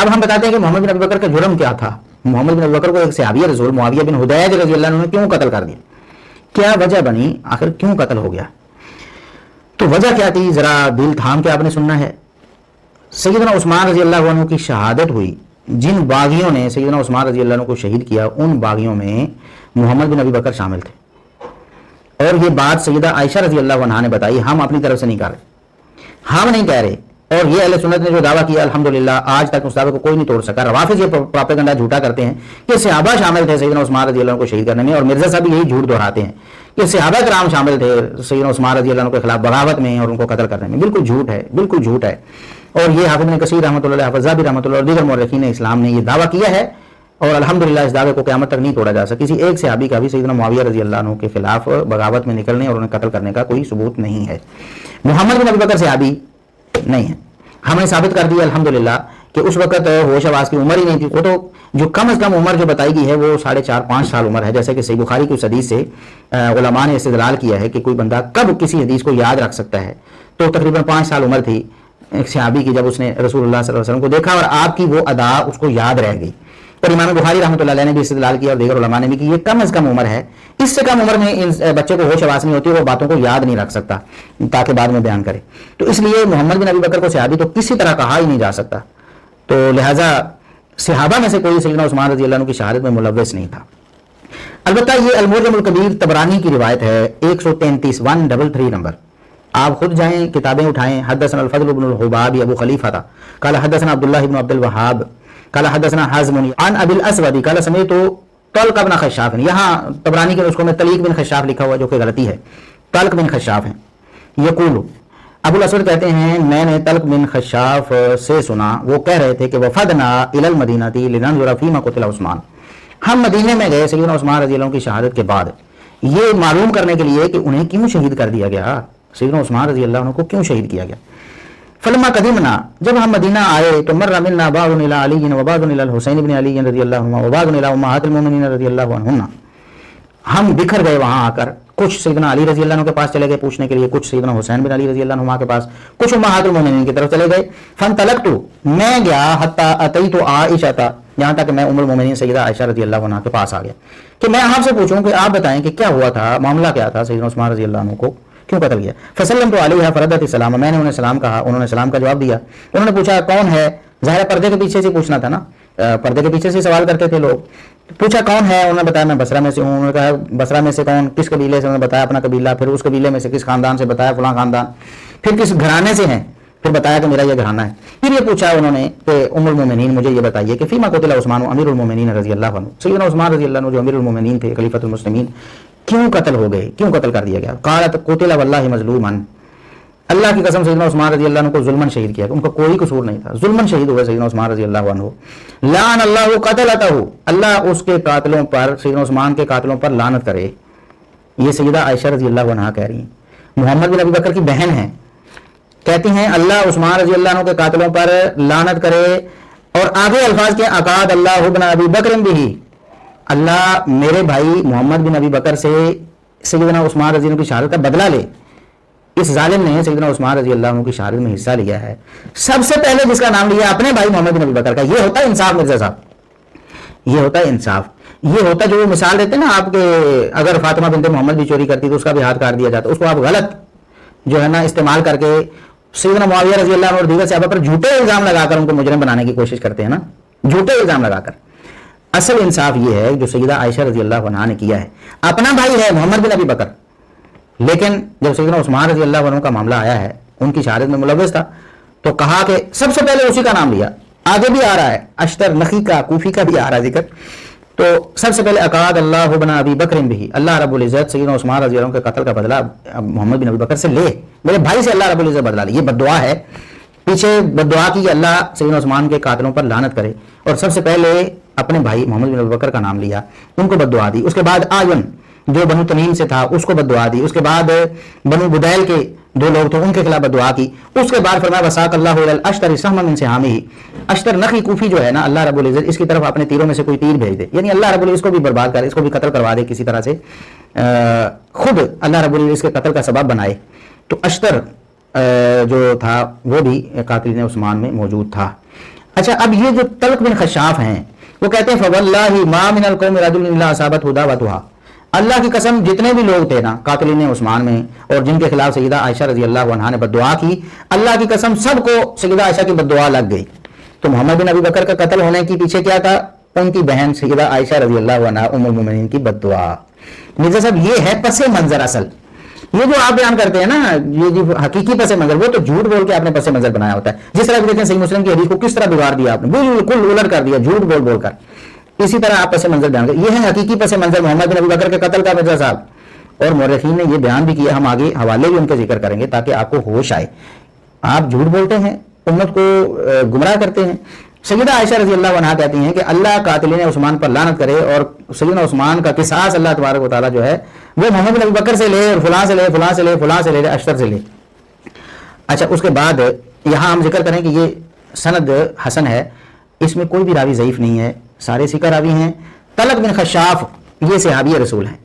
اب ہم بتاتے ہیں کہ محمد بن ابی بکر کا جرم کیا تھا. محمد بن ابی بکر کو ایک صحابی رسول معاویہ بن حدیج رضی اللہ عنہ نے کیوں قتل کر دیا, کیا وجہ بنی, آخر کیوں قتل ہو گیا؟ تو وجہ کیا تھی ذرا دل تھام کے آپ نے سننا ہے. سیدنا عثمان رضی اللہ عنہ کی شہادت ہوئی. جن باغیوں نے سیدنا عثمان رضی اللہ عنہ کو شہید کیا ان باغیوں میں محمد بن ابی بکر شامل تھے. اور یہ بات سیدہ عائشہ رضی اللہ عنہا نے بتائی, ہم اپنی طرف سے نہیں کر رہے, ہم نہیں کہہ رہے. اور یہ اہل سنت نے جو دعویٰ کیا الحمدللہ آج تک اس دعوے کو کوئی نہیں توڑ سکا. روافض یہ پروپیگنڈا جھوٹا کرتے ہیں کہ صحابہ شامل تھے سیدنا عثمان رضی اللہ عنہ کو شہید کرنے میں, اور مرزا صاحب بھی یہی جھوٹ دہراتے ہیں کہ صحابہ کرام شامل تھے سیدنا عثمان رضی اللہ عنہ کے خلاف بغاوت میں اور ان کو قتل کرنے میں. بالکل جھوٹ ہے, بالکل جھوٹ ہے. اور یہ حافظ ابن کثیر رحمۃ اللہ, حافظ ذہبی رحمۃ اللہ اور دیگر مورخین اسلام نے یہ دعویٰ کیا ہے, اور الحمدللہ اس دعوے کو قیامت تک نہیں توڑا جا سکا. کسی ایک صحابی کا بھی سیدنا معاویہ رضی اللہ عنہ کے خلاف بغاوت میں نکلنے اور انہیں قتل کرنے کا کوئی ثبوت نہیں ہے. محمد بن ابی بکر صحابی نہیں ہے. ہم نے ثابت کر دیا الحمدللہ کہ اس وقت ہوش آواز کی عمر ہی نہیں تھی. وہ تو جو کم از کم عمر جو بتائی گئی ہے وہ 4.5-5 سال عمر ہے. جیسے کہ صحیح بخاری کی اس حدیث سے علماء نے استدلال کیا ہے کہ کوئی بندہ کب کسی حدیث کو یاد رکھ سکتا ہے, تو تقریباً 5 سال عمر تھی ایک صحابی کی جب اس نے رسول اللہ صلی اللہ علیہ وسلم کو دیکھا اور آپ کی وہ ادا اس کو یاد رہ گئی. اور امام بخاری رحمۃ اللہ علیہ نے بھی استدلال کیا اور دیگر علماء نے بھی کہ یہ کم از کم عمر ہے. اس سے کم عمر میں بچے کو ہوش آواز نہیں ہوتی, وہ باتوں کو یاد نہیں رکھ سکتا تاکہ بعد میں بیان کرے. تو اس لیے محمد بن ابی بکر کو صحابی تو کسی طرح کہا ہی نہیں جا سکتا. تو لہٰذا صحابہ میں سے کوئی سیدنا عثمان رضی اللہ عنہ کی شہادت میں ملوث نہیں تھا. البتہ یہ المعجم الکبیر طبرانی کی روایت ہے 133 133 نمبر. آپ خود جائیں کتابیں اٹھائیں. حدثنا الفضل بن الحباب ابو خلیفہ تھا قال حدثنا عبداللہ بن عبد الوہاب قال حدثنا حازم عن ابی الاسود قال سمعت طلق بن خشاف. یہاں طبرانی کے نسخوں میں طلیق بن خشاف لکھا ہوا جو کہ غلطی ہے, طلق بن خشاف ہیں. یقول ابو الاسود کہتے ہیں میں نے طلق بن خشاف سے سنا, وہ کہہ رہے تھے کہ وفدنا الی المدینہ لننظر فیما قتل عثمان, ہم مدینے میں گئے سیدنا عثمان رضی اللہ عنہ کی شہادت کے بعد یہ معلوم کرنے کے لیے کہ انہیں کیوں شہید کر دیا گیا, سیدنا عثمان رضی اللہ عنہ کو کیوں شہید کیا گیا. فلما قدمنا, جب ہم مدینہ آئے تو مر منا بعض الى علی و بعض الى الحسین بن علی رضی اللہ عنہ و بعض الى امہات المؤمنین رضی اللہ عنہن. ہم بکھر گئے وہاں آ کر, کچھ سیدنا علی رضی اللہ عنہ کے پاس چلے گئے پوچھنے کے لیے, کچھ سیدنا حسین بن علی رضی اللہ عنہ کے پاس, کچھ امہات المؤمنین کی طرف چلے گئے. فانطلقت, میں گیا حتی اتیت عائشہ, یہاں تک میں ام المؤمنین سیدہ عائشہ رضی اللہ عنہ کے پاس آ گیا کہ میں آپ سے پوچھوں کہ آپ بتائیں کہ کیا ہوا تھا, معاملہ کیا تھا, سیدنا عثمان رضی اللہ عنہ کو کیوں قتل کیا. فسلمت علیہا فردت السلام, میں نے انہیں سلام کہا, انہوں نے سلام کا جواب دیا. انہوں نے پوچھا کون ہے, ظاہر پردے کے پیچھے سے پوچھنا تھا نا, پردے کے پیچھے سے سوال کرتے تھے لوگ. پوچھا کون ہے, انہوں نے بتایا میں بصرہ میں سے ہوں. انہوں نے کہا بصرہ میں سے کون, کس قبیلے سے, انہوں نے بتایا اپنا قبیلہ. پھر اس قبیلے میں سے کس خاندان سے, بتایا فلاں خاندان. پھر کس گھرانے سے ہیں, پھر بتایا کہ میرا یہ گھرانہ ہے. پھر یہ پوچھا انہوں نے کہ ام المومنین مجھے یہ بتائیے کہ فیما قتل عثمان امیر المومنین رضی اللہ عنہ, سیدنا عثمان رضی اللہ عنہ جو امیر المومنین تھے خلیفۃ المسلمین کیوں قتل ہو گئے, کیوں قتل کر دیا گیا. قالت قتل واللہ مظلوما, اللہ کی قسم سیدنا عثمان رضی اللہ عنہ کو ظلمن شہید کیا, ان کا کوئی قصور نہیں تھا, ظلمن شہید ہوئے سیدنا عثمان رضی اللہ عنہ. لعن اللہ قتلتہ, اللہ اس کے قاتلوں پر, سیدنا عثمان کے قاتلوں پر لعنت کرے. یہ سیدہ عائشہ رضی اللہ عنہا کہہ رہی ہیں, محمد بن ابی بکر کی بہن ہیں, کہتی ہیں اللہ عثمان رضی اللہ عنہ کے قاتلوں پر لعنت کرے. اور آگے الفاظ کے اقاد اللہ ابن ابی بکر بھی, اللہ میرے بھائی محمد بن ابی بکر سے سیدنا عثمان رضی اللہ عنہ کی شہادت کا بدلہ لے. اس ظالم نے سیدنا عثمان رضی اللہ عنہ کی شہادت میں حصہ لیا ہے. سب سے پہلے جس کا نام لیا اپنے بھائی محمد بن ابی بکر کا. یہ ہوتا ہے انصاف مرزا صاحب, یہ ہوتا ہے انصاف. یہ ہوتا ہے جو مثال دیتے ہیں نا آپ کے, اگر فاطمہ بنت محمد بھی چوری کرتی تو اس کا بھی ہاتھ کاٹ دیا جاتا, اس کو آپ غلط جو ہے نا استعمال کر کے سیدنا معاویہ رضی اللہ عنہ اور دیگر صحابہ پر جھوٹے الزام لگا کر ان کو مجرم بنانے کی کوشش کرتے ہیں نا, جھوٹے الزام لگا کر. اصل انصاف یہ ہے جو سیدہ عائشہ رضی اللہ عنہا نے کیا ہے. اپنا بھائی ہے محمد بن ابی بکر, لیکن جب سیدنا عثمان رضی اللہ عنہ کا معاملہ آیا ہے, ان کی شہادت میں ملوث تھا, تو کہا کہ سب سے پہلے اسی کا نام لیا. آگے بھی آ رہا ہے اشتر نخی کا, کوفی کا بھی آ رہا ہے ذکر. تو سب سے پہلے اقاد اللہ ابن ابی بکر بھی, اللہ رب العزت سیدنا عثمان رضی اللہ عنہ کے قتل کا بدلہ محمد بن ابی بکر سے لے, میرے بھائی سے اللہ رب العزت بدلہ لے. یہ بددعا ہے, پیچھے بددعا کی کہ اللہ سیدنا عثمان کے قاتلوں پر لعنت کرے, اور سب سے پہلے اپنے بھائی محمد بن ابی بکر کا نام لیا, ان کو بددعا دی. اس کے بعد آیون جو بنو تمیم سے تھا اس کو بددعا دی. اس کے بعد بنو بدیل کے 2 لوگ تھے ان کے خلاف بددعا کی. اس کے بعد فرمایا وساق اللہ الی الاشتر سہما من سہامہ, اشتر نخی کوفی جو ہے نا, اللہ رب العزت اس کی طرف اپنے تیروں میں سے کوئی تیر بھیج دے, یعنی اللہ رب العزت اس کو بھی برباد کرے, اس کو بھی قتل کروا دے کسی طرح سے, خود اللہ رب العزت اس کے قتل کا سبب بنائے. تو اشتر جو تھا وہ بھی قاتلین عثمان میں موجود تھا. اچھا اب یہ جو طلق بن خشاف ہیں وہ کہتے ہیں فواللہ ما من القوم رجل الا اصابت دعوتها، اللہ کی قسم جتنے بھی لوگ تھے نا قاتلین عثمان میں اور جن کے خلاف سیدہ عائشہ رضی اللہ عنہا نے بددعا کی، اللہ کی قسم سب کو سیدہ عائشہ کی بددعا لگ گئی۔ تو محمد بن ابی بکر کا قتل ہونے کے پیچھے کیا تھا؟ ان کی بہن سیدہ عائشہ رضی اللہ عنہا ام المومنین کی بددعا۔ مرزا صاحب یہ ہے پس منظر اصل، یہ جو آپ بیان کرتے ہیں نا یہ جو حقیقی پس منظر وہ تو جھوٹ بول کے آپ نے پس منظر بنایا ہوتا ہے۔ جس طرح دیکھیں صحیح مسلم کی حدیث کو کس طرح بگاڑ دیا آپ نے، بالکل الٹ کر دیا جھوٹ بول بول کر، اسی طرح آپ پس منظر بیان کریں۔ یہ ہے حقیقی پس منظر محمد بن ابی بکر کے قتل کا مرزا صاحب، اور مورخین نے یہ بیان بھی کیا، ہم آگے حوالے بھی ان کے ذکر کریں گے تاکہ آپ کو ہوش آئے۔ آپ جھوٹ بولتے ہیں، امت کو گمراہ کرتے ہیں۔ سیدہ عائشہ رضی اللہ عنہا کہتی ہیں کہ اللہ قاتلین عثمان پر لعنت کرے اور سیدنا عثمان کا قصاص اللہ تبارک و تعالیٰ جو ہے وہ محمد بن ابی بکر سے لے اور فلاں سے لے فلاں سے لے فلاں سے لے اشتر سے لے۔ اچھا اس کے بعد یہاں ہم ذکر کریں کہ یہ سند حسن ہے، اس میں کوئی بھی راوی ضعیف نہیں ہے، سارے ثقہ راوی ہیں۔ طلق بن خشاف یہ صحابی رسول ہیں،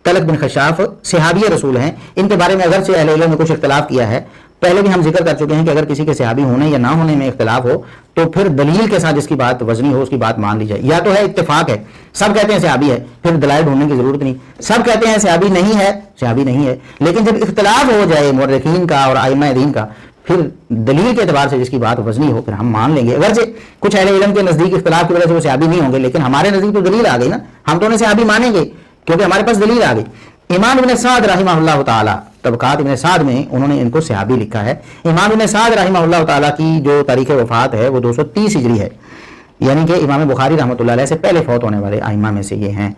طلق بن خشاف صحابی رسول ہیں۔ ان کے بارے میں اگرچہ اہل علم نے کچھ اختلاف کیا ہے، پہلے بھی ہم ذکر کر چکے ہیں کہ اگر کسی کے صحابی ہونے یا نہ ہونے میں اختلاف ہو تو پھر دلیل کے ساتھ جس کی بات وزنی ہو اس کی بات مان لی جائے۔ یا تو ہے اتفاق ہے، سب کہتے ہیں صحابی ہے، پھر دلائل ڈھونڈنے کی ضرورت نہیں، سب کہتے ہیں صحابی نہیں ہے، صحابی نہیں ہے۔ لیکن جب اختلاف ہو جائے مورخین کا اور ائمہ دین کا، پھر دلیل کے اعتبار سے جس کی بات وزنی ہو پھر ہم مان لیں گے۔ اگرچہ کچھ اہل علم کے نزدیک اختلاف کی وجہ سے وہ صحابی نہیں ہوں گے، لیکن ہمارے نزدیک تو دلیل آ گئی نا، ہم تو انہیں صحابی مانیں گے کیونکہ ہمارے پاس دلیل آ گئی۔ امام ابن سعد رحمہ اللہ تعالی، طبقات ابن سعد میں انہوں نے ان کو صحابی لکھا ہے۔ امام ابن سعد رحمہ اللہ تعالیٰ کی جو تاریخ وفات ہے وہ 230 ہجری ہے، یعنی کہ امام بخاری رحمۃ اللہ علیہ سے پہلے فوت ہونے والے ائمہ میں سے یہ ہیں۔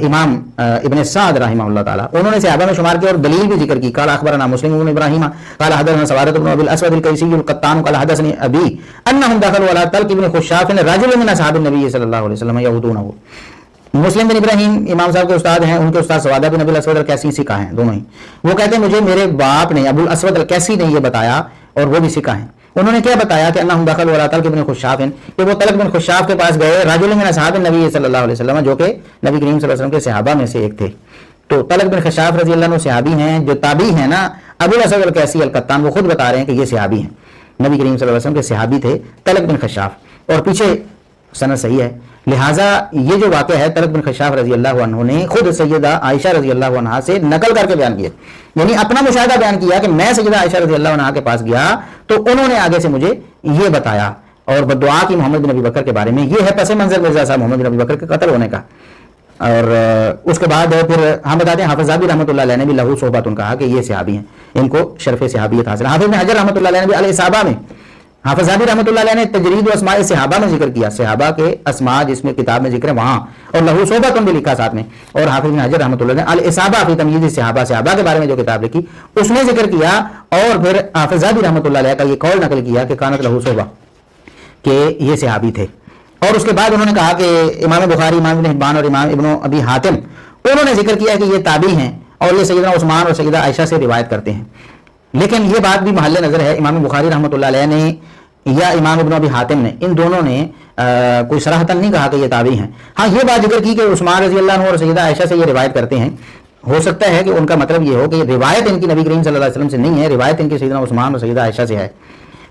امام ابن سعد رحمہ اللہ تعالیٰ انہوں نے صحابہ میں شمار کیا اور دلیل بھی ذکر کی۔ قال اخبرنا مسلم بن ابراہیم قال حدثنا سوادۃ بن ابی الاسود القیسی القطان قال حدثني ابي انهم دخلوا على طلق بن خشاف رجل من اصحاب النبي صلی اللہ علیہ وسلم يعودونه۔ مسلم بن ابراہیم امام صاحب کے استاد ہیں، ان کے استاد سوادہ بن ابی الاسود القیسی سکہ ہیں دونوں ہی۔ وہ کہتے ہیں مجھے میرے باپ نے ابو الاسود القیسی نے یہ بتایا اور وہ بھی سکہ ہیں۔ انہوں نے کیا بتایا کہ انہم دخلوا علی طلق بن خشاف، کہ وہ طلق بن خشاف کے پاس گئے، رجل من اصحاب النبی صلی اللہ علیہ وسلم، جو کہ نبی کریم صلی اللہ علیہ وسلم کے صحابہ میں سے ایک تھے۔ تو طلق بن خشاف رضی اللہ عنہ صحابی ہیں، جو تابعی ہیں نا ابو الاسود القیسی القطان وہ خود بتا رہے ہیں کہ یہ صحابی ہیں، نبی کریم صلی اللہ علیہ وسلم کے صحابی تھے طلق بن خشاف، اور پیچھے سند صحیح ہے۔ لہٰذا یہ جو واقعہ ہے طلق بن خشاف رضی اللہ عنہ نے خود سیدہ عائشہ رضی اللہ عنہا سے نقل کر کے بیان کیا، یعنی اپنا مشاہدہ بیان کیا کہ میں سیدہ عائشہ رضی اللہ عنہا کے پاس گیا تو انہوں نے آگے سے مجھے یہ بتایا اور بددعا کی محمد بن ابی بکر کے بارے میں۔ یہ ہے پس منظر مرزا صاحب محمد بن ابی بکر کے قتل ہونے کا۔ اور اس کے بعد پھر ہم بتاتے ہیں حافظ ذہبی رحمۃ اللہ علیہ نے بھی لہو صحبت ان کہا کہ یہ صحابی ہیں، ان کو شرف صحابیت حاصل۔ حافظ بن حجر رحمۃ اللہ علیہ نے بھی الاصابہ میں، حافظ ذہبی رحمۃ اللہ علیہ نے تجرید و اسماء صحابہ میں ذکر کیا، صحابہ کے اسماء جس میں کتاب میں ذکر ہے وہاں، اور لہو صحبت بھی لکھا ساتھ میں۔ اور حافظ بن حجر رحمۃ اللہ نے الاصابہ فی تمییز صحابہ، صحابہ کے بارے میں جو کتاب لکھی اس میں ذکر کیا، اور پھر حافظ ذہبی رحمۃ اللہ علیہ کا یہ قول نقل کیا کہ کانت لہو صحبہ، کہ یہ صحابی تھے۔ اور اس کے بعد انہوں نے کہا کہ امام بخاری، امام ابن حبان اور امام ابن ابی حاتم انہوں نے ذکر کیا کہ یہ تابعی ہیں اور یہ سیدنا عثمان اور سیدہ عائشہ سے روایت کرتے ہیں۔ لیکن یہ بات بھی محل نظر ہے، امام بخاری رحمۃ اللہ علیہ نے یا امام ابن ابی حاتم نے، ان دونوں نے کوئی صراحتاً نہیں کہا کہ یہ تابعی ہیں۔ ہاں یہ بات ذکر کی کہ عثمان رضی اللہ عنہ اور سیدہ عائشہ سے یہ روایت کرتے ہیں۔ ہو سکتا ہے کہ ان کا مطلب یہ ہو کہ روایت ان کی نبی کریم صلی اللہ علیہ وسلم سے نہیں ہے، روایت ان کی سیدنا عثمان اور سیدہ عائشہ سے ہے۔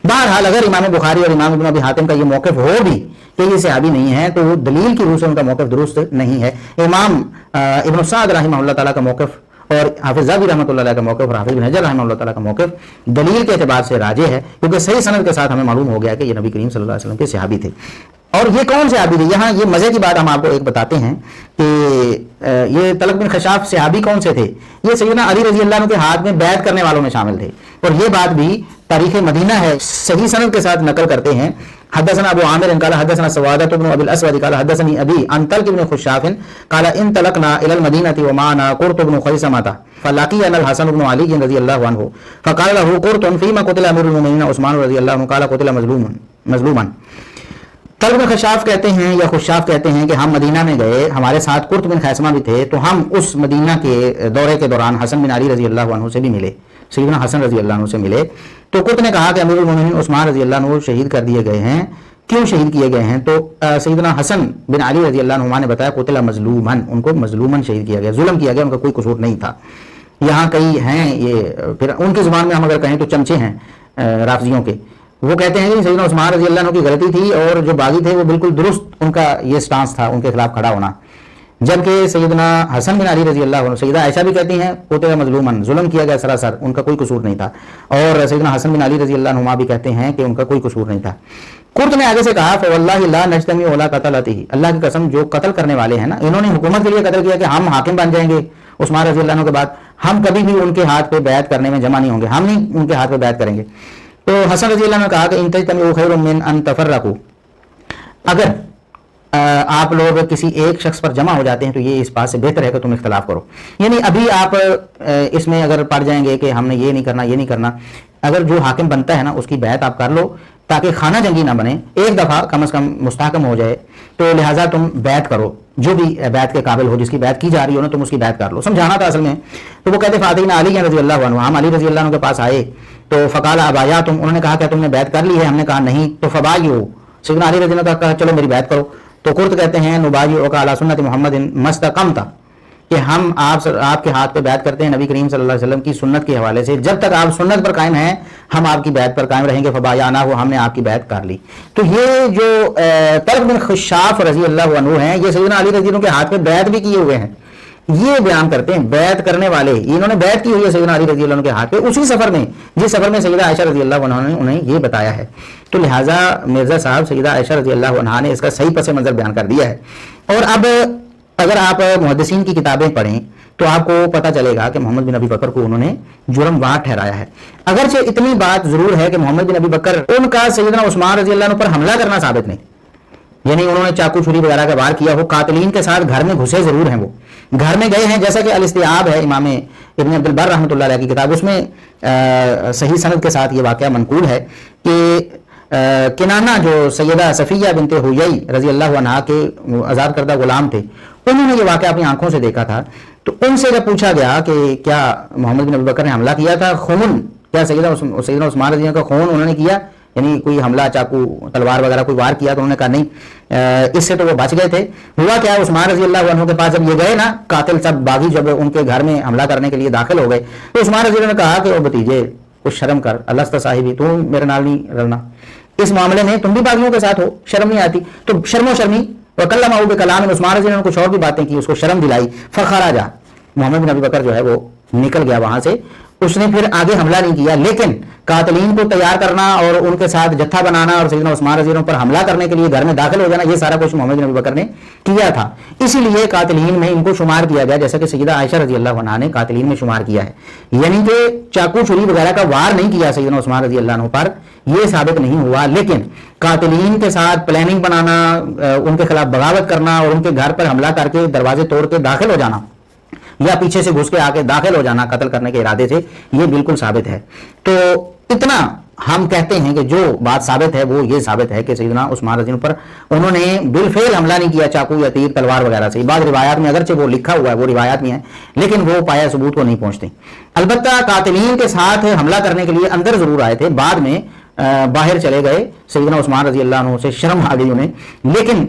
بہرحال اگر امام بخاری اور امام ابن ابی حاتم کا یہ موقف ہو بھی کہ یہ صحابی نہیں ہے تو وہ دلیل کی روح سے ان کا موقف درست نہیں ہے۔ امام ابن سعد رحمہ اللہ تعالیٰ کا موقف اور حافظ ذہبی رحمۃ اللہ علیہ کا موقف اور حافظ بن حجر رحمہ اللہ تعالیٰ کا موقف دلیل کے اعتبار سے راجح ہے، کیونکہ صحیح سند کے ساتھ ہمیں معلوم ہو گیا کہ یہ نبی کریم صلی اللہ علیہ وسلم کے صحابی تھے۔ اور یہ کون صحابی تھے؟ یہاں یہ مزے کی بات ہم آپ کو ایک بتاتے ہیں کہ یہ طلق بن خشاف صحابی کون سے تھے؟ یہ سیدنا علی رضی اللہ عنہ کے ہاتھ میں بیعت کرنے والوں میں شامل تھے، اور یہ بات بھی تاریخ مدینہ ہے، صحیح سند کے ساتھ نقل کرتے ہیں۔ حدثنا ابو عامر قال حدثنا سوادة بن ابي الاسود قال حدثني ابي عن طلق بن خشاف قال انطلقنا الى المدينه ومعنا قرط بن خيثمة فلقينا الحسن بن علي رضي الله عنه فقال له قرط فيما قتل امير المؤمنين عثمان رضي الله عنه قال قتل مظلوما۔ طلق بن خشاف کہتے ہیں یا خشاف کہتے ہیں کہ ہم مدینہ میں گئے، ہمارے ساتھ قرط بن خیثمہ بھی تھے، تو ہم اس مدینہ کے دورے کے دوران حسن بن علی رضی اللہ عنہ سے بھی ملے، سیدنا حسن رضی اللہ عنہ سے ملے۔ تو قرط نے کہا کہ امیر المومنین عثمان رضی اللہ عنہ شہید کر دیے گئے ہیں، کیوں شہید کیے گئے ہیں؟ تو سیدنا حسن بن علی رضی اللہ عنہ نے بتایا قتل مظلومن، ان کو مظلومن شہید کیا گیا، ظلم کیا گیا، ان کا کوئی قصور نہیں تھا۔ یہاں کئی ہیں یہ، پھر ان کی زبان میں ہم اگر کہیں تو چمچے ہیں رافضیوں کے، وہ کہتے ہیں کہ سیدنا عثمان رضی اللہ عنہ کی غلطی تھی اور جو باغی تھے وہ بالکل درست ان کا یہ سٹانس تھا ان کے خلاف کھڑا ہونا. جبکہ سیدنا حسن بن علی رضی اللہ عنہ, سیدہ عائشہ بھی کہتی ہیں قتل مظلوماً, ظلم کیا گیا سراسر, ان کا کوئی قصور نہیں تھا, اور سیدنا حسن بن علی رضی اللہ عنہ بھی کہتے ہیں کہ ان کا کوئی قصور نہیں تھا. قرط نے آگے سے کہا فواللہ لا نجتمع ولا قتلته, اللہ کی قسم جو قتل کرنے والے ہیں نا, انہوں نے حکومت کے لیے قتل کیا کہ ہم حاکم بن جائیں گے عثمان رضی اللہ عنہ کے بعد, ہم کبھی بھی ان کے ہاتھ پہ بیعت کرنے میں جمع نہیں ہوں گے, ہم نہیں ان کے ہاتھ پہ بیعت کریں گے. تو حسن رضی اللہ عنہ نے کہا کہ ان تجتمعوا خیر من ان تفرقوا, اگر آپ لوگ کسی ایک شخص پر جمع ہو جاتے ہیں تو یہ اس بات سے بہتر ہے کہ تم اختلاف کرو. یعنی ابھی آپ اس میں اگر پڑ جائیں گے کہ ہم نے یہ نہیں کرنا یہ نہیں کرنا, اگر جو حاکم بنتا ہے نا اس کی بیعت آپ کر لو تاکہ خانہ جنگی نہ بنے, ایک دفعہ کم از کم مستحکم ہو جائے, تو لہٰذا تم بیعت کرو, جو بھی بیعت کے قابل ہو, جس کی بیعت کی جا رہی ہو نا تم اس کی بیعت کر لو. سمجھانا تھا اصل میں. تو وہ کہتے فاتحین علی رضی اللہ عنہ, ہم علی رضی اللہ عنہ کے پاس آئے تو فقال ابایاتم, انہوں نے کہا کہ تم نے بیعت کر لی ہے, ہم نے کہا نہیں. تو فبایعوا, سیدنا علی رضی اللہ عنہ نے کہا چلو میری بیعت کرو. تو قرط کہتے ہیں نبایعک علی سنت محمد مستقمت, کہ ہم آپ کے ہاتھ پہ بیعت کرتے ہیں نبی کریم صلی اللہ علیہ وسلم کی سنت کے حوالے سے, جب تک آپ سنت پر قائم ہیں ہم آپ کی بیعت پر قائم رہیں گے. فبایعناہ, ہم نے آپ کی بیعت کر لی. تو یہ جو طلق بن خشاف رضی اللہ عنہ ہیں, یہ سیدنا علی رضی اللہ عنہ کے ہاتھ پہ بیعت بھی کیے ہوئے ہیں. یہ بیان کرتے ہیں بیعت کرنے والے, انہوں نے بیعت کی ہوئی ہے سیدنا علی رضی اللہ عنہ کے ہاتھ پہ اسی سفر میں, جس سفر میں سیدہ عائشہ رضی اللہ عنہ نے انہیں یہ بتایا ہے. تو لہٰذا مرزا صاحب سیدہ عائشہ رضی اللہ عنہ نے اس کا صحیح پس منظر بیان کر دیا ہے. اور اب اگر آپ محدثین کی کتابیں پڑھیں تو آپ کو پتہ چلے گا کہ محمد بن ابی بکر کو انہوں نے جرم وار ٹھہرایا ہے. اگرچہ اتنی بات ضرور ہے کہ محمد بن ابی بکر ان کا سیدنا عثمان رضی اللہ عنہ پر حملہ کرنا ثابت نہیں, یعنی انہوں نے چاقو چھری وغیرہ کا وار کیا, وہ قاتلین کے ساتھ گھر میں گھسے ضرور ہیں, وہ گھر میں گئے ہیں, جیسا کہ الاستیعاب ہے امام ابن عبد البر رحمۃ اللہ علیہ کی کتاب, اس میں صحیح سند کے ساتھ یہ واقعہ منقول ہے کہ کنانہ جو سیدہ صفیہ بنت حیی رضی اللہ عنہا کے آزاد کردہ غلام تھے, انہوں نے یہ واقعہ اپنی آنکھوں سے دیکھا تھا. تو ان سے جب پوچھا گیا کہ کیا محمد بن ابی بکر نے حملہ کیا تھا, خون کیا سیدنا عثمان رضی اللہ عنہ کا خون انہوں نے کیا, یعنی کوئی حملہ چاقو تلوار وغیرہ کوئی وار کیا, تو انہوں نے کہا نہیں, اس سے تو وہ بچ گئے تھے. ہوا کیا, عثمان رضی اللہ عنہ کے پاس جب یہ گئے نا قاتل سب باغی, جب ان کے گھر میں حملہ کرنے کے لیے داخل ہو گئے, تو عثمان رضی اللہ نے کہا کہ وہ بھتیجے کچھ شرم کر, اللہ صاحبی تو میرے نال نہیں رلنا, اس معاملے میں تم بھی باغیوں کے ساتھ ہو, شرم نہیں آتی. تو شرم و شرمی وکلمہ بکلام, عثمان رضی اللہ نے کچھ اور بھی باتیں کی, اس کو شرم دلائی. فخرج, محمد بن ابی بکر جو ہے وہ نکل گیا وہاں سے, اس نے پھر آگے حملہ نہیں کیا, لیکن قاتلین کو تیار کرنا اور ان کے ساتھ جتھا بنانا اور سیدنا عثمان رضی اللہ عنہ پر حملہ کرنے کے لیے گھر میں داخل ہو جانا, یہ سارا کچھ محمد بن ابی بکر نے کیا تھا. اسی لیے قاتلین میں ان کو شمار کیا گیا, جیسا کہ سیدہ عائشہ رضی اللہ عنہا نے قاتلین میں شمار کیا ہے. یعنی کہ چاقو چھری وغیرہ کا وار نہیں کیا سیدنا عثمان رضی اللہ عنہ پر, یہ ثابت نہیں ہوا, لیکن قاتلین کے ساتھ پلاننگ بنانا, ان کے خلاف بغاوت کرنا اور ان کے گھر پر حملہ کر کے دروازے توڑ کے داخل ہو جانا یا پیچھے سے گھس کے آ کے داخل ہو جانا قتل کرنے کے ارادے سے, یہ بالکل ثابت ہے. تو اتنا ہم کہتے ہیں کہ جو بات ثابت ہے وہ یہ ثابت ہے کہ سیدنا عثمان رضی اللہ عنہ پر انہوں نے بالفعل حملہ نہیں کیا چاقو یا تیر تلوار وغیرہ سے. بعض روایات میں اگرچہ وہ لکھا ہوا ہے, وہ روایات میں ہے, لیکن وہ پایا ثبوت کو نہیں پہنچتے. البتہ قاتلین کے ساتھ حملہ کرنے کے لیے اندر ضرور آئے تھے, بعد میں باہر چلے گئے, سیدنا عثمان رضی اللہ عنہ سے شرم آ گئی انہیں, لیکن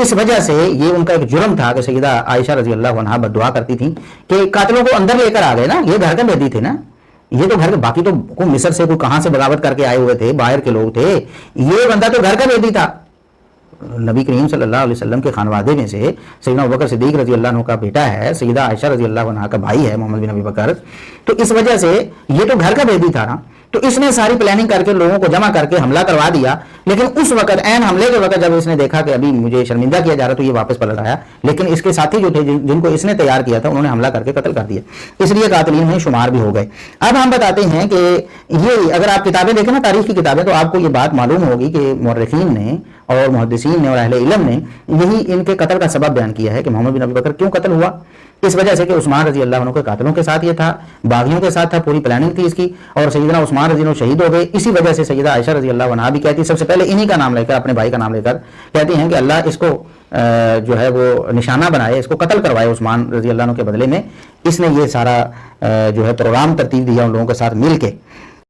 اس وجہ سے یہ ان کا ایک جرم تھا کہ سیدہ عائشہ رضی اللہ عنہا بد دعا کرتی تھیں کہ قاتلوں کو اندر لے کر آ گئے نا, یہ گھر کے قیدی تھے نا, یہ تو گھر کے, باقی تو کوئی مصر سے کوئی کہاں سے بغاوت کر کے آئے ہوئے تھے, باہر کے لوگ تھے, یہ بندہ تو گھر کا قیدی تھا. نبی کریم صلی اللہ علیہ وسلم کے خانوادے میں سے سیدنا ابوبکر صدیق رضی اللہ عنہ کا بیٹا ہے, سیدہ عائشہ رضی اللہ عنہا کا بھائی ہے محمد بن ابی بکر, تو اس وجہ سے یہ تو گھر کا قیدی تھا نا. تو اس نے ساری پلاننگ کر کے لوگوں کو جمع کر کے حملہ کروا دیا, لیکن اس وقت عین حملے کے وقت جب اس نے دیکھا کہ ابھی مجھے شرمندہ کیا جا رہا تو یہ واپس پلٹ آیا, لیکن اس کے ساتھی جو تھے جن کو اس نے تیار کیا تھا انہوں نے حملہ کر کے قتل کر دیا, اس لیے قاتلین میں شمار بھی ہو گئے. اب ہم بتاتے ہیں کہ یہ اگر آپ کتابیں دیکھیں نا, تاریخ کی کتابیں, تو آپ کو یہ بات معلوم ہوگی کہ مورخین نے اور محدثین نے اور اہل علم نے یہی ان کے قتل کا سبب بیان کیا ہے کہ محمد بن ابی بکر کیوں قتل ہوا. اس وجہ سے کہ عثمان رضی اللہ عنہ کے قاتلوں کے ساتھ یہ تھا, باغیوں کے ساتھ تھا, پوری پلاننگ تھی اس کی, اور سیدنا عثمان رضی اللہ عنہ شہید ہو گئے. اسی وجہ سے سیدہ عائشہ رضی اللہ عنہا بھی کہتی, سب سے پہلے انہی کا نام لے کر, اپنے بھائی کا نام لے کر کہتی ہیں کہ اللہ اس کو جو ہے وہ نشانہ بنائے, اس کو قتل کروائے عثمان رضی اللہ عنہ کے بدلے میں. اس نے یہ سارا جو ہے پروگرام ترتیب دیا ان لوگوں کے ساتھ مل کے.